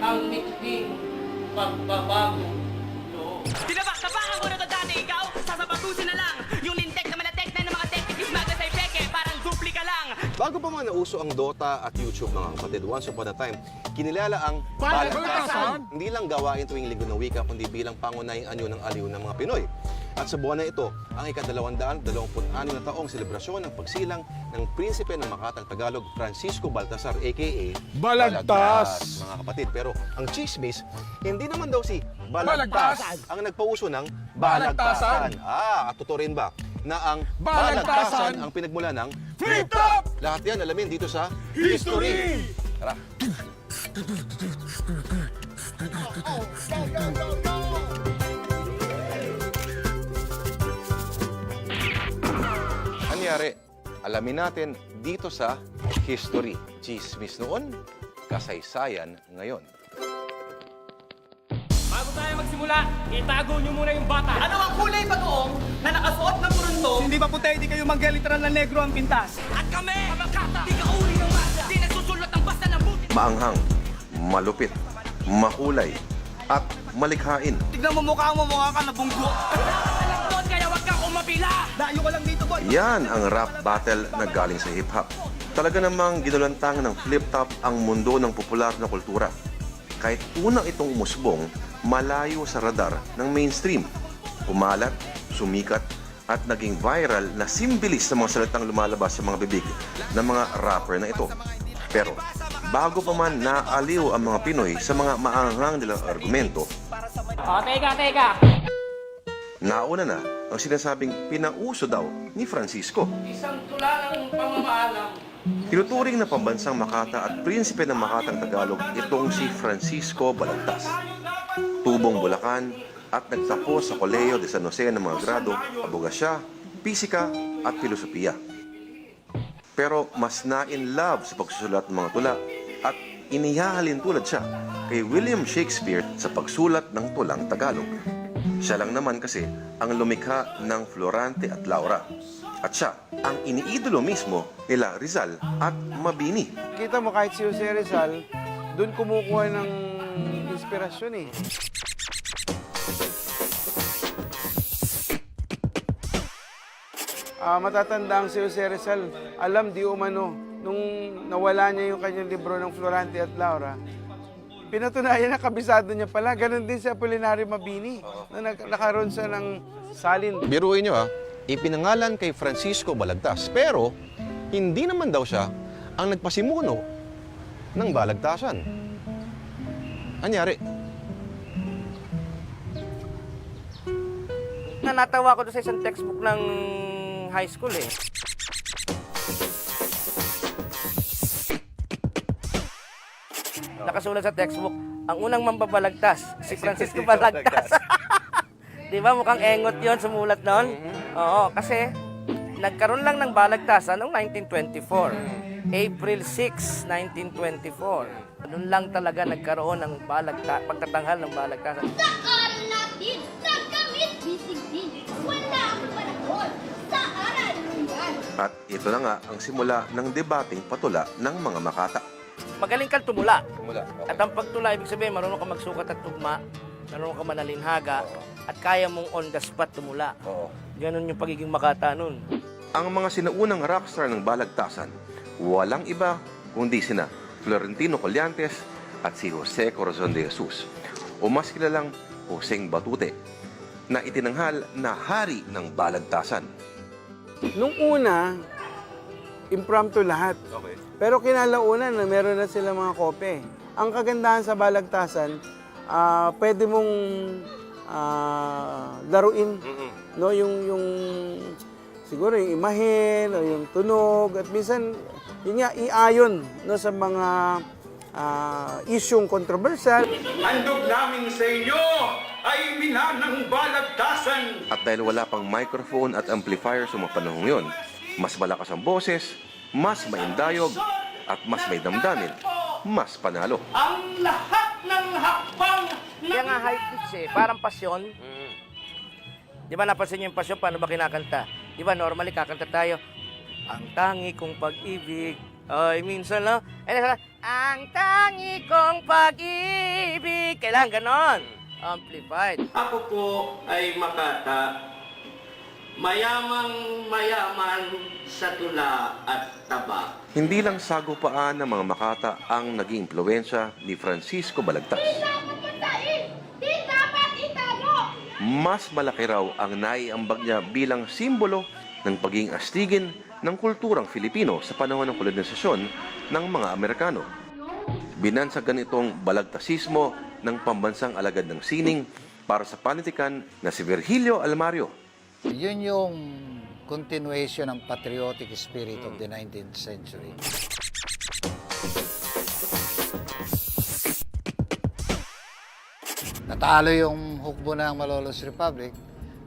ang miting pagbabago loob. Tinabak-tabakan ko na to dati, ikaw sasabagusin na lang. Yung lintek na malatek na ng mga teknik is maga sa peke, parang dupli ka lang. Bago pa man nauso ang Dota at YouTube, mga kapatid, once upon a time, kinilala ang Balagtasan. Hindi lang gawain tuwing linggo ng wika, kundi bilang pangunahing anyo ng aliw ng mga Pinoy. At sa buwan na ito, ang ika-226 na taong selebrasyon ng pagsilang ng prinsipe ng Makatang Tagalog, Francisco Baltasar, a.k.a. Balagtas. Mga kapatid. Pero ang chismis, hindi naman daw si Balagtas Balagtas ang nagpauso ng Balagtasan. At totoo rin ba na ang Balagtasan ang pinagmula ng Flip Top! Lahat yan alamin dito sa History! Tara! Anyari, alamin natin dito sa History. Chismis noon, kasaysayan ngayon. Bago tayo magsimula, itago nyo muna yung bata. Ano ang kulay bagoong na nakasuot ng kurunto? Hindi ba puti, di kayo mag-literal na negro ang pintas? At kami, kamakata, di ka uli ng masa. Di nagsusulot ang basta ng buti. Maanghang, malupit, mahulay, at malikhain. Tignan mo mukha ka na bunggo. Doon kaya wag ka kumapila. Layo ka lang dito, boy. Yan ang rap battle na galing sa hip-hop. Talaga namang ginulantang ng flip-top ang mundo ng popular na kultura. Kahit unang itong umusbong, malayo sa radar ng mainstream. Kumalat, sumikat, at naging viral na simbilis sa mga salitang lumalabas sa mga bibig ng mga rapper na ito. Pero bago pa man naaliw ang mga Pinoy sa mga maanghang nilang argumento, Teka. nauna na ang sinasabing pinauso daw ni Francisco. Isang tula ng pamamaalam. Tinuturing na pambansang Makata at prinsipe ng Makatang Tagalog itong si Francisco Balagtas. Tubong Bulacan at nagtapos sa Kolehiyo de San Jose ng mga grado, abogasya, pisika at filosofiya. Pero mas na-in love sa pagsusulat ng mga tula at inihahalin tulad siya kay William Shakespeare sa pagsulat ng tulang Tagalog. Siya lang naman kasi ang lumikha ng Florante at Laura. At siya ang iniidolo mismo nila Rizal at Mabini. Kita mo kahit si Jose Rizal, doon kumukuha ng inspirasyon eh. Matatanda ang si Jose Rizal, alam di umano, nung nawala niya yung kanyang libro ng Florante at Laura, pinatunayan na kabisado niya pala. Ganon din si Apolinario Mabini, na nakaroon siya ng salin. Biruin nyo ipinangalan kay Francisco Balagtas. Pero hindi naman daw siya ang nagpasimuno ng balagtasan. Anyari? Natawa ko doon sa isang textbook ng high school eh. Nakasulat sa textbook, ang unang mambabalagtas, si Francisco Balagtas. Di ba mukhang engot yon sumulat noon? Oo, kasi nagkaroon lang ng balagtasan noong 1924. April 6, 1924. Doon lang talaga nagkaroon ng pagtatanghal ng balagtasan. Sa aral natin, sa gamit bisig din. Wala ang panahon sa aralungan. At ito na nga ang simula ng debating patula ng mga Makata. Magaling kang tumula. Simula. At ang pagtula, ibig sabihin, marunong ka magsukat at tugma, marunong ka manalinhaga, at kaya mong on the spot tumula. Oo. Ganon yung pagiging Makata nun. Ang mga sinaunang rockstar ng balagtasan, walang iba kundi sina Florentino Collantes at si Jose Corazon de Jesus, o mas kilalang Joseng Batute, na itinanghal na hari ng balagtasan. Nung una, impromptu lahat. Okay. Pero kinalaunan na meron na sila mga kope. Ang kagandahan sa balagtasan, pwede mong laruin, no, yung siguro yung imahen o yung tunog at minsan yun nga iayon no sa mga isyung kontrobersyal. Handog namin sa inyo ay minanang balagtasan. At dahil wala pang microphone at amplifier sa mga panahong yun, mas malakas ang boses, mas maindayog, at mas may damdamin, mas panalo. Ang lahat ng hakbang Kaya nga high pitch eh, parang pasyon. Di ba napansin niyo yung pasyon, paano ba kinakanta? Di ba normally kakanta tayo, ang tangi kong pag-ibig ay minsan lang. Ang tangi kong pag-ibig. Kailangan ganon. Amplified. Ako po ay Makata, mayamang mayaman sa tula at taba. Hindi lang sagupaan ng mga Makata ang naging impluwensya ni Francisco Balagtas. Dapat patayin! Di dapat itago! Mas malaki raw ang naiambag niya bilang simbolo ng pagiging astigin ng kulturang Filipino sa panahon ng kolonisasyon ng mga Amerikano. Binansagan itong balagtasismo ng pambansang alagad ng sining para sa panitikan na si Virgilio Almario. Yun yung continuation ng patriotic spirit of the 19th century. Natalo yung hukbo ng Malolos Republic,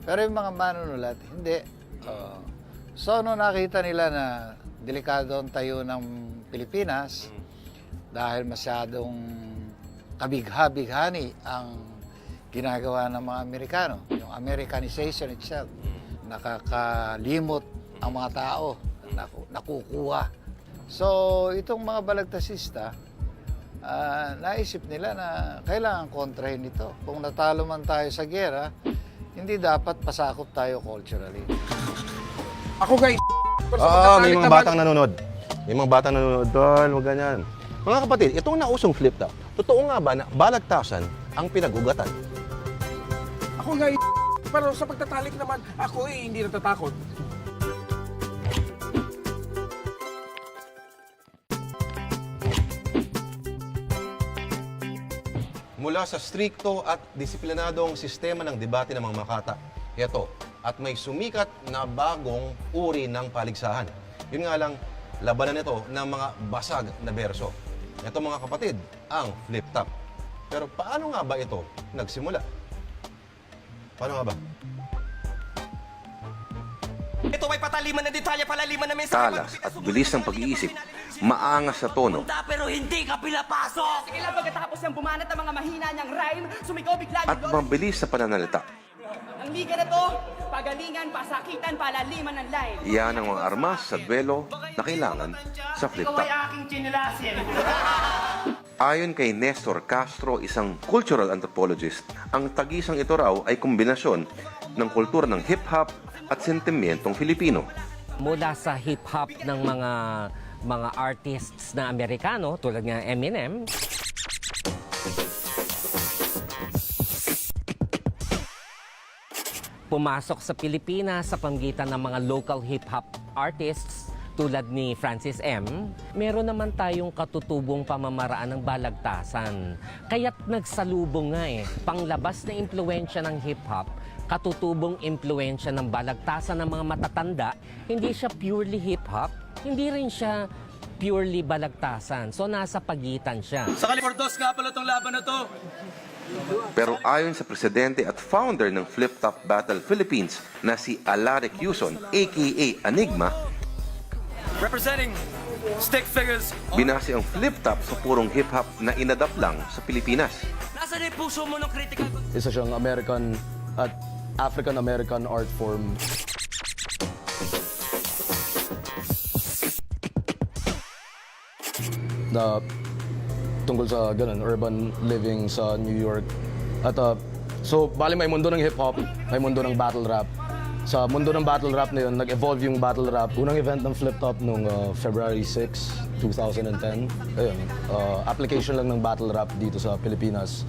pero yung mga manunulat, hindi. So, no nakita nila na delikado ang tayo ng Pilipinas dahil masyadong kabigha-bighani ang ginagawa ng mga Amerikano. Yung Americanization itself, nakakalimot ang mga tao, nakukuha. So, itong mga balagtasista, naisip nila na kailangan kontrahin ito. Kung natalo man tayo sa gera, hindi dapat pasakop tayo culturally. Ako guys, May mga batang nanonood. May mga batang nanonood doon, huwag ganyan. Mga kapatid, itong nausong flip top, totoo nga ba na balagtasan ang pinag-ugatan? Ako guys, pero sa pagtatalik naman, ako hindi natatakot. Mula sa strikto at disiplinadong sistema ng debate ng mga Makata, ito, at may sumikat na bagong uri ng paligsahan. Yun nga lang, labanan ito ng mga basag na berso. Ito mga kapatid, ang flip top. Pero paano nga ba ito nagsimula? Paano nga ba? Ito ay pataliman ng detalye, palaliman ng mensahe. Talas at bilis ng pag-iisip, maangas sa tono, Pero hindi ka pinapasok! Kailan pagkatapos niyang bumanat ang mga mahina niyang rhyme, sumigaw bigla at mabilis sa pananalita. Ang liga na to, pagalingan, pasakitan, palaliman ng line. Iyan ang mga armas sa duelo na kailangan sa flip top. Aking chinelasin. Ayon kay Nestor Castro, isang cultural anthropologist, ang tagisang ito raw ay kombinasyon ng kultura ng hip-hop at sentimentong Filipino. Mula sa hip-hop ng mga artists na Amerikano tulad ng Eminem, pumasok sa Pilipinas sa pamgitan ng mga local hip-hop artists tulad ni Francis M. Meron naman tayong katutubong pamamaraan ng balagtasan. Kaya't nagsalubong nga panglabas na impluwensya ng hip-hop, katutubong impluwensya ng balagtasan ng mga matatanda. Hindi siya purely hip-hop, hindi rin siya purely balagtasan. So nasa pagitan siya. Sa Califordos nga pala itong laban na to. Pero ayon sa presidente at founder ng Flip Top Battle Philippines na si Alaric Yuson, aka Enigma, Representing stick figures. binase ang flip top sa purong hip-hop na inadapt lang sa Pilipinas. Nasaan yung puso mo ng critical? Isa siyang American at African-American art form. Na tungkol sa ganun, urban living sa New York. At so, bali may mundo ng hip-hop, may mundo ng battle rap. Sa mundo ng battle rap na yun, nag-evolve yung battle rap. Unang event ng Flip Top nung February 6, 2010. Ayun, application lang ng battle rap dito sa Pilipinas.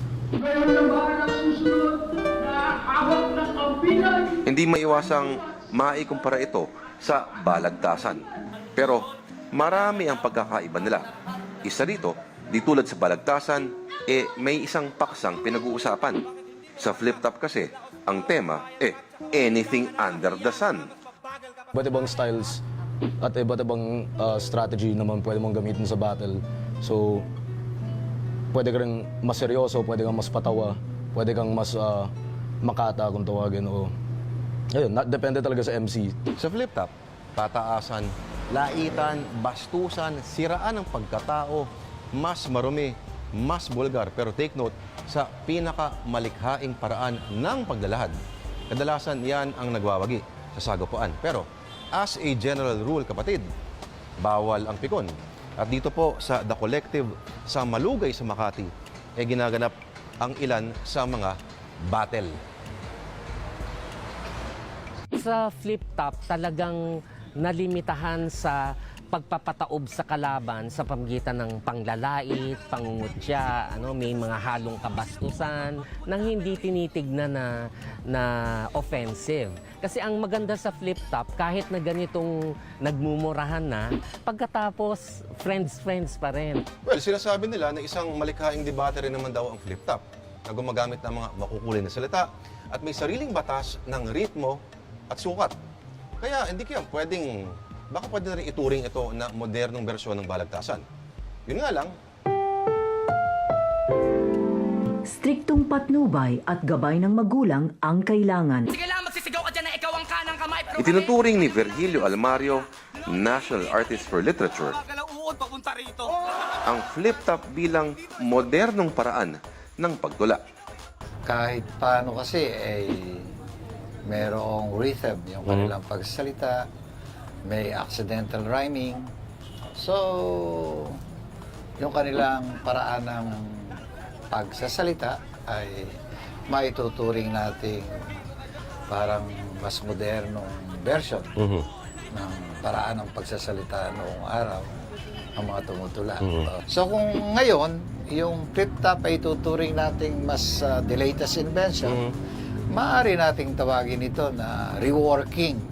Hindi maiwasang maikumpara ito sa balagtasan. Pero marami ang pagkakaiba nila. Isa dito, di tulad sa balagtasan, may isang paksang pinag-uusapan. Sa flip top kasi, ang tema, anything under the sun. Iba't ibang styles at iba't ibang strategy naman pwede mong gamitin sa battle. So, pwede ka rin mas seryoso, pwede kang mas patawa, pwede kang mas makata kung tawagin. O, ayun, depende talaga sa MC. Sa flip top, tataasan, laitan, bastusan, siraan ng pagkatao, mas marumi, mas bulgar. Pero take note, sa pinakamalikhaing paraan ng paglalahad. Kadalasan yan ang nagwawagi sa sagupaan. Pero as a general rule, kapatid, bawal ang pikon, At dito po sa The Collective sa Malugay sa Makati, ginaganap ang ilan sa mga battle. Sa flip top, talagang nalimitahan sa pagpapataob sa kalaban sa pamagitan ng panglalait, pangungutya, may mga halong kabastusan nang hindi tinitignan na offensive. Kasi ang maganda sa flip top, kahit na ganitong nagmumurahan na, pagkatapos friends pa rin. Well, sinasabi nila na isang malikhaing debate rin naman daw ang flip top na gumagamit ng mga makukulay na salita at may sariling batas ng ritmo at sukat. Kaya hindi kaya baka pwede na rin ituring ito na modernong bersyon ng balagtasan. Yun nga lang, striktong patnubay at gabay ng magulang ang kailangan. Sige lang, magsisigaw ka dyan na ikaw ang kanang kamay. Pero itinuturing ni Virgilio Almario, National Artist for Literature, ang flip top bilang modernong paraan ng pagtula. Kahit paano kasi merong rhythm yung kanilang pagsasalita, may accidental rhyming. So, yung kanilang paraan ng pagsasalita ay maituturing nating parang mas modernong version ng paraan ng pagsasalita noong araw ang mga tumutula. So, kung ngayon, yung flip top ay tuturing nating mas the latest invention, maaari nating tawagin ito na reworking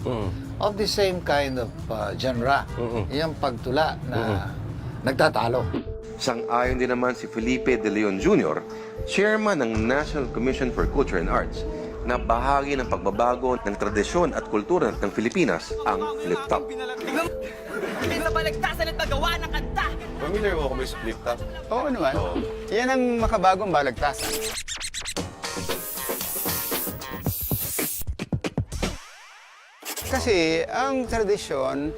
of the same kind of genre. Yung pagtula na nagtatalo. Sang-ayon din naman si Felipe De Leon Jr., chairman ng National Commission for Culture and Arts, na bahagi ng pagbabago ng tradisyon at kultura ng Pilipinas ang flip top. Hindi sa balagtasan at paggawa ng kanta. Familiar mo kung sa flip top? Oo naman. Yan ang makabagong balagtasan. Kasi ang tradisyon,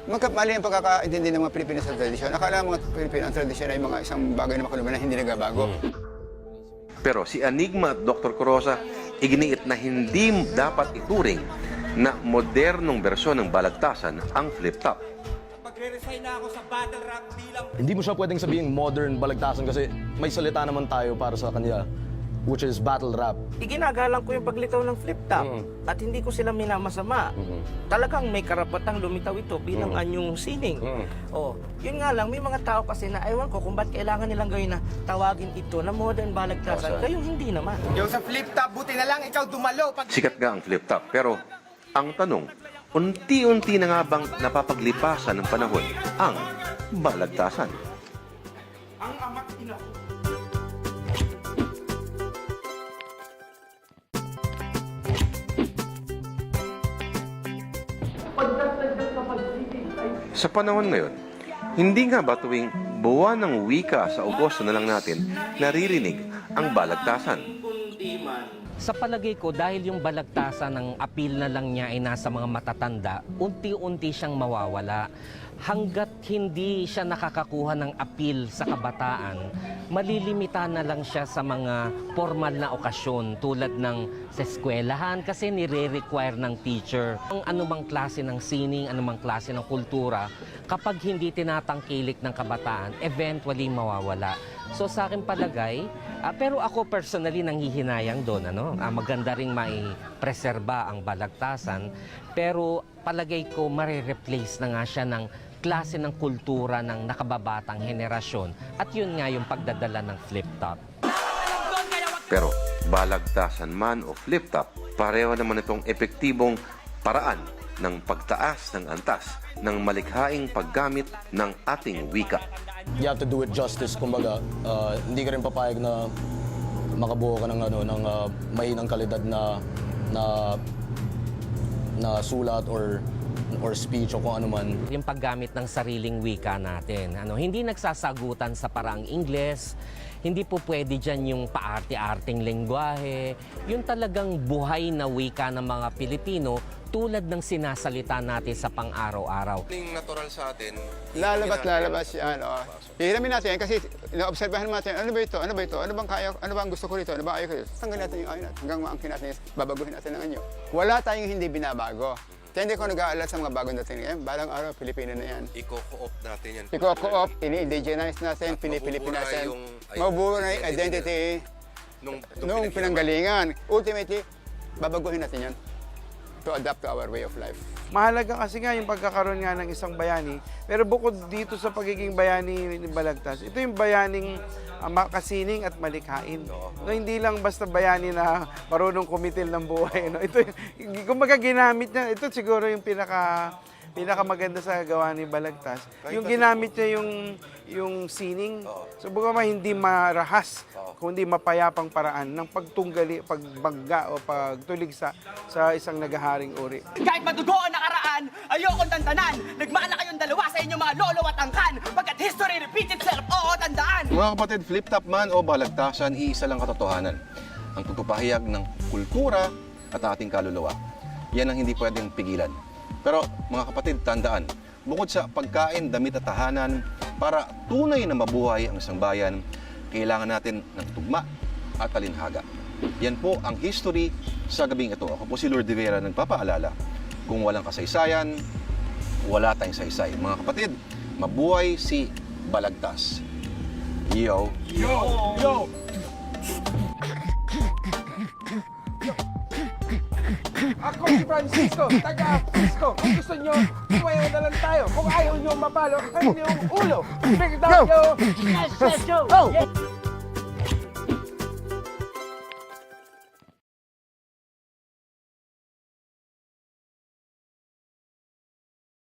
mali ang pagkakaintindi ng mga Pilipino sa tradisyon. Akala mga Pilipino ang tradisyon ay mga isang bagay na makaluban na hindi nagbabago. Pero si Enigma at Dr. Corosa, iginiit na hindi dapat ituring na modernong bersyon ng balagtasan ang flip top. Magre-resign na ako sa battle rap bilang... Hindi mo siya pwedeng sabihin modern balagtasan kasi may salita naman tayo para sa kanya, which is battle rap. Iginagalang ko yung paglitaw ng flip top at hindi ko sila minamasama. Talagang may karapatang lumitaw ito bilang anyong sining. Yun nga lang, may mga tao kasi na ewan ko kung ba't kailangan nilang gawin na tawagin ito na modern balagtasan. Kayong hindi naman. Yung sa flip top, buti na lang ikaw dumalo. Sikat nga ang flip top, pero ang tanong, unti-unti na nga bang napapaglipasan ng panahon ang balagtasan? Ang ama't ina Sa panahon ngayon, hindi nga ba tuwing buwan ng wika sa Agosto na lang natin naririnig ang balagtasan? Sa palagay ko, dahil yung balagtasan ng appeal na lang niya ay nasa mga matatanda, unti-unti siyang mawawala. Hanggat hindi siya nakakakuha ng appeal sa kabataan, malilimita na lang siya sa mga formal na okasyon tulad ng sa eskwelahan kasi nire-require ng teacher. Ang anumang klase ng sining, anumang klase ng kultura, kapag hindi tinatangkilik ng kabataan, eventually mawawala. So sa akin palagay, pero ako personally nanghihinayang doon, maganda ring mai-preserba ang balagtasan, pero palagay ko mare-replace na nga siya ng klase ng kultura ng nakababatang henerasyon at yun nga yung pagdadala ng flip top. Pero balagtasan man o flip top, pareho naman itong epektibong paraan ng pagtaas ng antas ng malikhaing paggamit ng ating wika. You have to do it justice, kumbaga. Hindi ka rin papayag na makabuo ka ng mahinang kalidad na sulat or speech o kung ano man. Yung paggamit ng sariling wika natin. Hindi nagsasagutan sa paraang Ingles, hindi po pwede dyan yung paarte-arting lengguwahe, yung talagang buhay na wika ng mga Pilipino tulad ng sinasalita natin sa pang-araw-araw. Yung natural sa atin, Lalabas yan. Hihiramin natin yan kasi naobserbahan natin, ano ba ito? Ano bang kaya? Ano ba ang gusto ko rito? Ano ba ayaw ko rito? Tanggalin natin yung ayaw natin. Hanggang maangkin natin, babaguhin natin ang anyo. Wala tayong hindi binabago. Kaya hindi ko nag-aalala sa mga bagong dating ngayon. Balang araw, Pilipino na yan. Iko-co-op natin yan. Iko-co-op, ini-indigenize natin, pinipilipinasin. Mabubura na yung identity nung pinanggalingan. Ultimately, babaguhin natin yan to adapt to our way of life. Mahalaga kasi nga yung pagkakaroon nga ng isang bayani. Pero bukod dito sa pagiging bayani ni Balagtas, ito yung bayaning makasining at malikhain. No, hindi lang basta bayani na marunong kumitil ng buhay. No? Ito, kumbaga ginamit niya, ito siguro yung pinakamaganda sa gawa ni Balagtas. Yung ginamit niya yung sining, so baga hindi marahas, kundi mapayapang paraan ng pagtunggali, pagbangga o pagtuligsa sa isang nagaharing uri. Kahit madugo ang nakaraan, ayokong tantanan. Nagmana kayong dalawa sa inyong mga lolo at angkan. Pagkat history repeats itself, oo, tandaan. Mga kapatid, flip-top man o balagtasan, iisa lang katotohanan. Ang pagpapahayag ng kultura at ating kaluluwa. Yan ang hindi pwedeng pigilan. Pero mga kapatid, tandaan, bukod sa pagkain, damit at tahanan, para tunay na mabuhay ang isang bayan, kailangan natin ng tugma at talinhaga. Yan po ang history sa gabing ito. Ako po si Lord de Vera nagpapaalala. Kung walang kasaysayan, wala tayong saysay. Mga kapatid, mabuhay si Balagtas. Yo! Yo! Yo! Ako si Francisco, taga Frisco. Kung gusto nyo, tumayo na lang tayo. Kung ayaw nyo mapalo, ang inyong ulo. Big dog, yo! Yes, yes, yo!